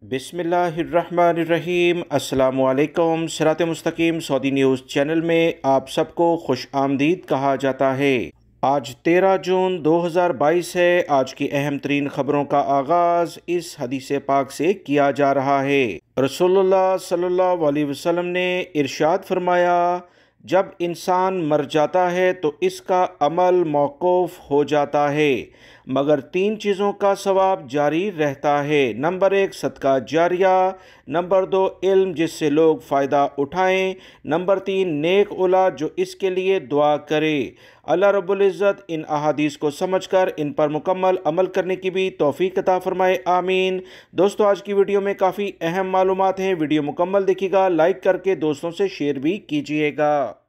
बिस्मिल्लाहिर्रहमानिर्रहीम। अस्सलामुअलैकुम। सिरात मुस्तकीम सऊदी न्यूज़ चैनल में आप सबको खुश आमदीद कहा जाता है। आज 13 जून 2022 है। आज की अहम तरीन खबरों का आगाज़ इस हदीस पाक से किया जा रहा है। रसूलुल्लाह सल्लल्लाहु अलैहि वसल्लम ने इरशाद फरमाया, जब इंसान मर जाता है तो इसका अमल मौकूफ़ हो जाता है, मगर 3 चीज़ों का सवाब जारी रहता है। नंबर 1 सदका जारिया, नंबर 2 इल्म जिससे लोग फ़ायदा उठाएं, नंबर 3 नेक औलाद जो इसके लिए दुआ करे। अल्लाह रब्बुल इज़्ज़त इन अहादीस को समझकर इन पर मुकम्मल अमल करने की भी तौफीक अता फरमाए, आमीन। दोस्तों, आज की वीडियो में काफ़ी अहम मालूमात हैं। वीडियो मुकम्मल देखिएगा, लाइक करके दोस्तों से शेयर भी कीजिएगा।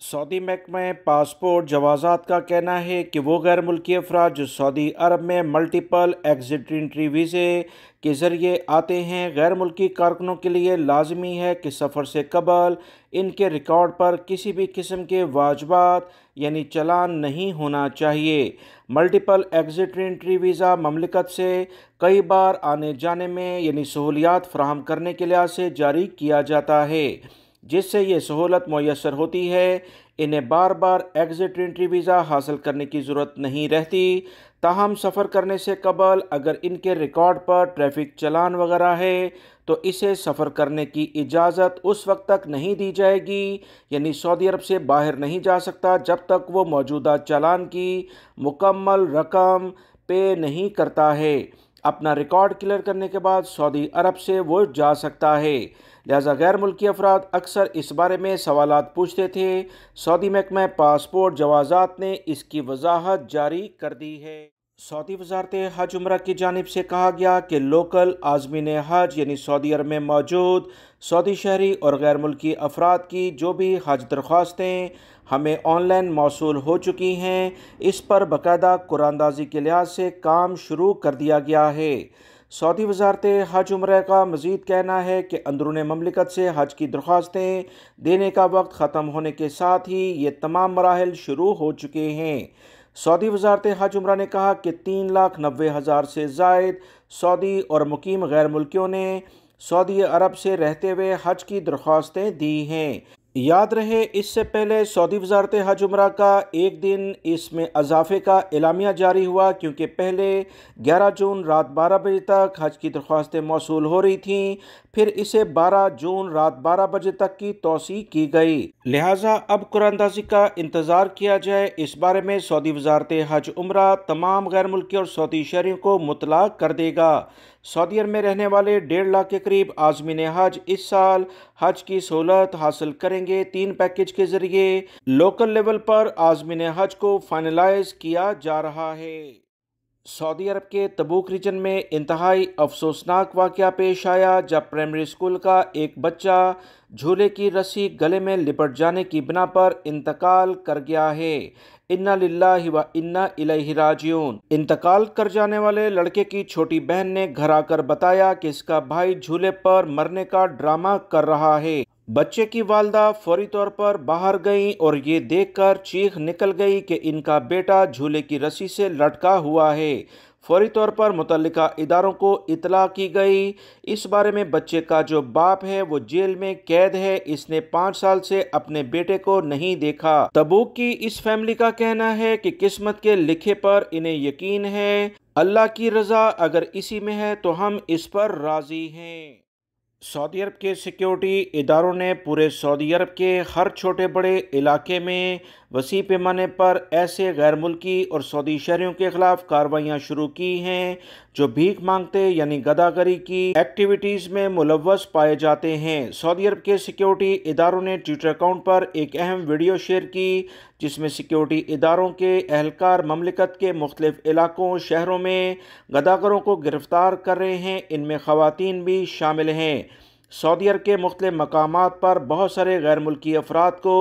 सऊदी महकमा पासपोर्ट जवाज़ात का कहना है कि वो गैर मुल्की अफराद जो सऊदी अरब में मल्टीपल एग्जिट एंट्री वीज़े के ज़रिए आते हैं, गैर मुल्की कारकुनों के लिए लाजमी है कि सफ़र से कबल इनके रिकॉर्ड पर किसी भी किस्म के वाजबात यानी चालान नहीं होना चाहिए। मल्टीपल एग्जिट एंट्री वीज़ा ममलिकत से कई बार आने जाने में यानी सहूलियात फराहम करने के लिहाज से जारी किया जाता है, जिससे ये सहूलत मुयस्सर होती है। इन्हें बार बार एग्जिट एंट्री वीज़ा हासिल करने की ज़रूरत नहीं रहती। ताहम सफ़र करने से कबल अगर इनके रिकॉर्ड पर ट्रैफिक चालान वगैरह है तो इसे सफ़र करने की इजाज़त उस वक्त तक नहीं दी जाएगी, यानी सऊदी अरब से बाहर नहीं जा सकता जब तक वो मौजूदा चालान की मुकम्मल रकम पे नहीं करता है। अपना रिकॉर्ड क्लियर करने के बाद सऊदी अरब से वो जा सकता है। लिहाजा गैर मुल्की अफराद अक्सर इस बारे में सवालात पूछते थे। सऊदी महकमा पासपोर्ट जवाज़ात ने इसकी वजाहत जारी कर दी है। सऊदी वजारत हज उम्रा की जानिब से कहा गया कि लोकल आज़मीन हज यानी सऊदी अरब में मौजूद सऊदी शहरी और गैर मुल्की अफराद की जो भी हज दरख्वास्तें हमें ऑनलाइन मौसूल हो चुकी हैं, इस पर बाकायदा कुरानदाजी के लिहाज से काम शुरू कर दिया गया है। सऊदी वजारत हज उम्रा का मज़ीद कहना है कि अंदरून ममलिकत से हज की दरख्वास्तें देने का वक्त ख़त्म होने के साथ ही ये तमाम मराहिल शुरू हो चुके हैं। सऊदी वजारत हज उम्रा ने कहा कि 3,90,000 से ज़ायद सऊदी और मुकीम गैर मुल्कियों ने सऊदी अरब से रहते हुए हज की दरख्वास्तें दी हैं। याद रहे, इससे पहले सऊदी वजारत हज उम्रा का एक दिन इसमें इजाफे का एलामिया जारी हुआ, क्योंकि पहले 11 जून रात 12 बजे तक हज की दरख्वास्तें मौसूल हो रही थीं, फिर इसे 12 जून रात 12 बजे तक की तोसी की गई। लिहाजा अब कुरानदाजी का इंतज़ार किया जाए। इस बारे में सऊदी वजारत हज उम्रा तमाम गैर मुल्की और सऊदी शहरियों को मुतला कर देगा। सऊदी अरब में रहने वाले 1.5 लाख के करीब आज़मीन हज इस साल हज की सहूलत हासिल करेंगे। 3 पैकेज के जरिए लोकल लेवल पर आज़मीन हज को फाइनलाइज किया जा रहा है। सऊदी अरब के तबूक रीजन में इंतहाई अफसोसनाक वाक़या पेश आया, जब प्राइमरी स्कूल का एक बच्चा झूले की रस्सी गले में लिपट जाने की बिना पर इंतकाल कर गया है। इन्ना लिल्लाहि व इन्ना इलैहि राजिऊन। इंतकाल कर जाने वाले लड़के की छोटी बहन ने घर आकर बताया कि इसका भाई झूले पर मरने का ड्रामा कर रहा है। बच्चे की वालदा फौरी तौर पर बाहर गईं और ये देखकर चीख निकल गई कि इनका बेटा झूले की रस्सी से लटका हुआ है। फौरी तौर पर मुतल्लिका इदारों को इतला की गई। इस बारे में बच्चे का जो बाप है वो जेल में कैद है। इसने 5 साल से अपने बेटे को नहीं देखा। तबूक की इस फैमिली का कहना है कि किस्मत के लिखे पर इन्हें यकीन है, अल्लाह की रज़ा अगर इसी में है तो हम इस पर राज़ी हैं। सऊदी अरब के सिक्योरिटी इदारों ने पूरे सऊदी अरब के हर छोटे बड़े इलाके में वसी पैमाने पर ऐसे गैर मुल्की और सऊदी शहरियों के खिलाफ कार्रवाइयाँ शुरू की हैं जो भीख मांगते यानी गदागरी की एक्टिविटीज़ में मुलव्वस पाए जाते हैं। सऊदी अरब के सिक्योरिटी इदारों ने ट्विटर अकाउंट पर एक अहम वीडियो शेयर की, जिसमें सिक्योरिटी इदारों के एहलकार ममलिकत के मुख्तलिफ इलाकों शहरों में गदागरों को गिरफ्तार कर रहे हैं। इनमें ख़वातीन भी शामिल हैं। सऊदी अरब के मुख्तलिफ मकामात पर बहुत सारे गैर मुल्की अफराद को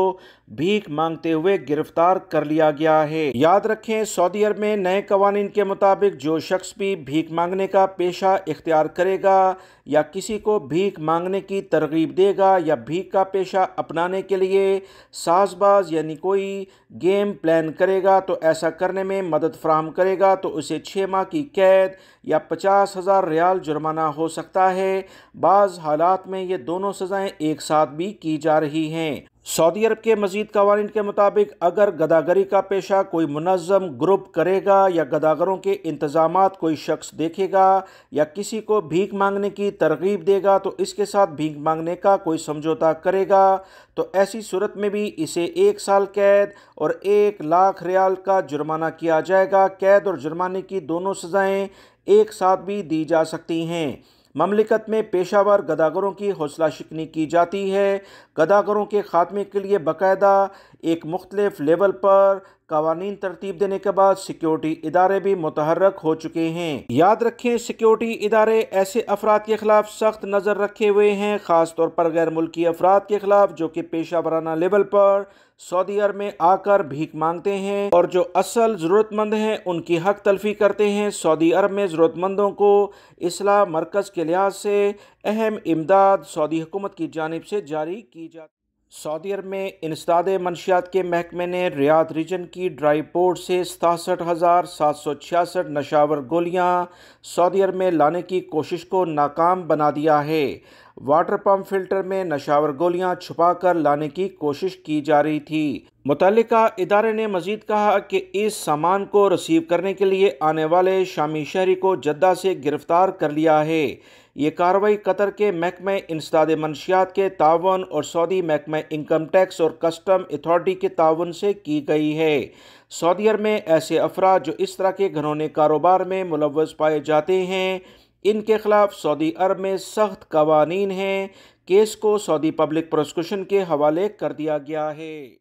भीख मांगते हुए गिरफ्तार कर लिया गया है। याद रखें, सऊदी अरब में नए कवानीन के मुताबिक जो शख्स भी भीख मांगने का पेशा इख्तियार करेगा या किसी को भीख मांगने की तरगीब देगा या भीख का पेशा अपनाने के लिए साजबाज यानी कोई गेम प्लान करेगा तो ऐसा करने में मदद फराहम करेगा तो उसे 6 माह की कैद या 50,000 रियाल जुर्माना हो सकता है। बाज़ हालात में ये दोनों सज़ाएं एक साथ भी की जा रही हैं। सऊदी अरब के मज़ीद कवानीन के मुताबिक अगर गदागरी का पेशा कोई मुनज़्ज़म ग्रुप करेगा या गदागरों के इंतज़ामात कोई शख्स देखेगा या किसी को भीख मांगने की तरगीब देगा तो इसके साथ भीख मांगने का कोई समझौता करेगा तो ऐसी सूरत में भी इसे 1 साल कैद और 1 लाख रियाल का जुर्माना किया जाएगा। कैद और जुर्माने की दोनों सज़ाएं एक साथ भी दी जा सकती हैं। ममलिकत में पेशावर गदागरों की हौसला शिकनी की जाती है। गदागरों के खात्मे के लिए बाकायदा एक मुख्तलिफ लेवल पर कवानीन तरतीब देने के बाद सिक्योरिटी इदारे भी मुतहर्रक हो चुके हैं। याद रखें, सिक्योरिटी इदारे ऐसे अफराद के खिलाफ सख्त नज़र रखे हुए हैं, ख़ास तौर पर गैर मुल्की अफराद के खिलाफ जो कि पेशा वराना लेवल पर सऊदी अरब में आकर भीख मांगते हैं और जो असल ज़रूरतमंद हैं उनकी हक तलफी करते हैं। सऊदी अरब में ज़रूरतमंदों को इस्लाह मरकज़ के लिहाज से अहम इमदाद सऊदी हुकूमत की जानिब से जारी की जाती है। सऊदी अरब में इंसदाद मंशियात के महकमे ने रियाद रीजन की ड्राई पोर्ट से 67,766 नशावर गोलियां सऊदी अरब में लाने की कोशिश को नाकाम बना दिया है। वाटर पम्प फिल्टर में नशावर गोलियां छुपाकर लाने की कोशिश की जा रही थी। मुतल्लिका इदारे ने मजीद कहा कि इस सामान को रिसीव करने के लिए आने वाले शामी शहरी को जद्दा से गिरफ्तार कर लिया है। ये कार्रवाई कतर के महकमे इंसदाद मंशियात के तावन और सऊदी महकमे इनकम टैक्स और कस्टम अथॉरिटी के तावन से की गई है। सऊदी अरब में ऐसे अफराद जो इस तरह के घिनौने कारोबार में मुलव्वस पाए जाते हैं, इनके खिलाफ सऊदी अरब में सख्त कवानीन हैं। केस को सऊदी पब्लिक प्रोसिक्यूशन के हवाले कर दिया गया है।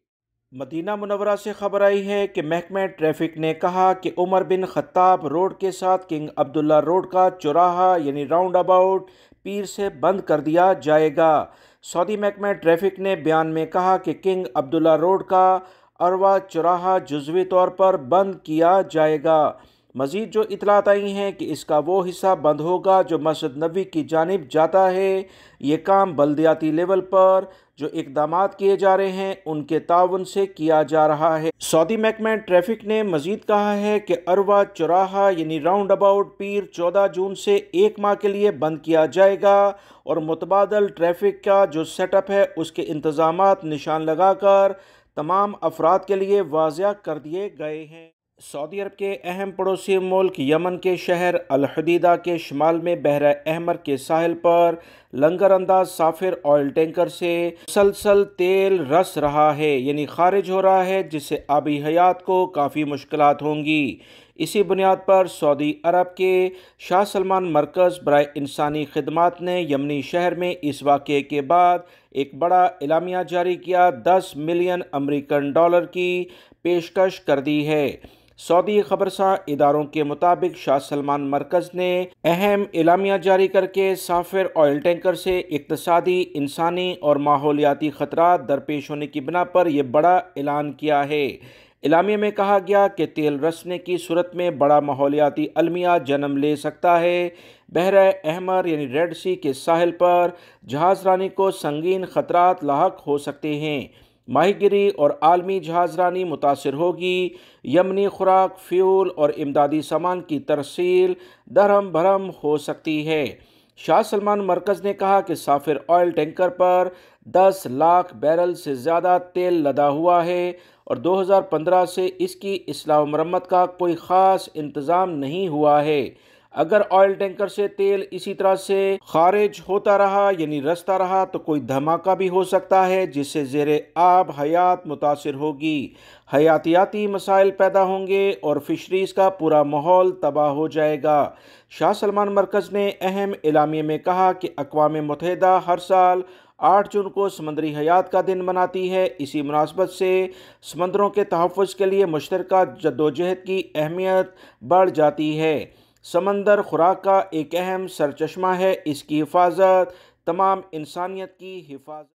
मदीना मुनव्वरा से खबर आई है कि महकमा ट्रैफिक ने कहा कि उमर बिन खत्ताब रोड के साथ किंग अब्दुल्ला रोड का चौराहा यानी राउंड अबाउट पीर से बंद कर दिया जाएगा। सऊदी महकमा ट्रैफिक ने बयान में कहा कि किंग अब्दुल्ला रोड का अरवा चौराहा जुज़वी तौर पर बंद किया जाएगा। मज़ीद जो इतलात आई हैं कि इसका वो हिस्सा बंद होगा जो मस्जिद नबवी की जानिब जाता है। ये काम बल्दियाती लेवल पर जो इक़दामात किए जा रहे हैं उनके ताउन से किया जा रहा है। सऊदी महकमा ट्रैफिक ने मज़ीद कहा है कि अरवा चौराहा यानी राउंड अबाउट पीर 14 जून से 1 माह के लिए बंद किया जाएगा और मुतबादल ट्रैफिक का जो सेटअप है उसके इंतज़ामात निशान लगाकर तमाम अफराद के लिए वाज़िया कर दिए गए हैं। सऊदी अरब के अहम पड़ोसी मुल्क यमन के शहर अल हुदैदा के शुमाल में बहरा अहमर के साहिल पर लंगर अंदाज साफिर ऑयल टैंकर से मुसलसल तेल रस रहा है यानी खारिज हो रहा है, जिससे आबी हयात को काफ़ी मुश्किलात होंगी। इसी बुनियाद पर सऊदी अरब के शाह सलमान मरकज़ बराए इंसानी खिदमात ने यमनी शहर में इस वाक़े के बाद एक बड़ा एलामिया जारी किया। 10 मिलियन अमेरिकन डॉलर की पेशकश कर दी है। सऊदी खबरसां इदारों के मुताबिक शाह सलमान मरकज़ ने अहम एलामिया जारी करके साफिर ऑयल टैंकर से इक़्तिसादी, इंसानी और माहौलियाती ख़तरात दरपेश होने की बिना पर यह बड़ा ऐलान किया है। एलामिया में कहा गया कि तेल रसने की सूरत में बड़ा माहौलियाती अलमिया जन्म ले सकता है। बहरा अहमर यानी रेड सी के साहिल पर जहाज़ रानी को संगीन ख़तरात लाहक हो सकते हैं। माहीगिरी और आलमी जहाज़रानी मुतासर होगी। यमनी खुराक, फ्यूल और इमदादी सामान की तरसील दरहम भरम हो सकती है। शाह सलमान मरकज़ ने कहा कि साफिर ऑयल टैंकर पर 10 लाख बैरल से ज़्यादा तेल लदा हुआ है और 2015 से इसकी इस्लाह व मरम्मत का कोई ख़ास इंतज़ाम नहीं हुआ है। अगर ऑयल टैंकर से तेल इसी तरह से खारिज होता रहा यानी रसता रहा तो कोई धमाका भी हो सकता है, जिससे ज़ेरे आब हयात मुतासिर होगी, हयातियाती मसाइल पैदा होंगे और फिशरीज़ का पूरा माहौल तबाह हो जाएगा। शाह सलमान मरकज़ ने अहम एलामिया में कहा कि अक़वाम मुत्तहिदा हर साल 8 जून को समंदरी हयात का दिन मनाती है। इसी मुनासबत से समंदरों के तहफ़्फ़ुज़ के लिए मुश्तरका जद्दोजहद की अहमियत बढ़ जाती है। समंदर खुराक का एक अहम सरचश्मा है, इसकी हिफाजत तमाम इंसानियत की हिफाजत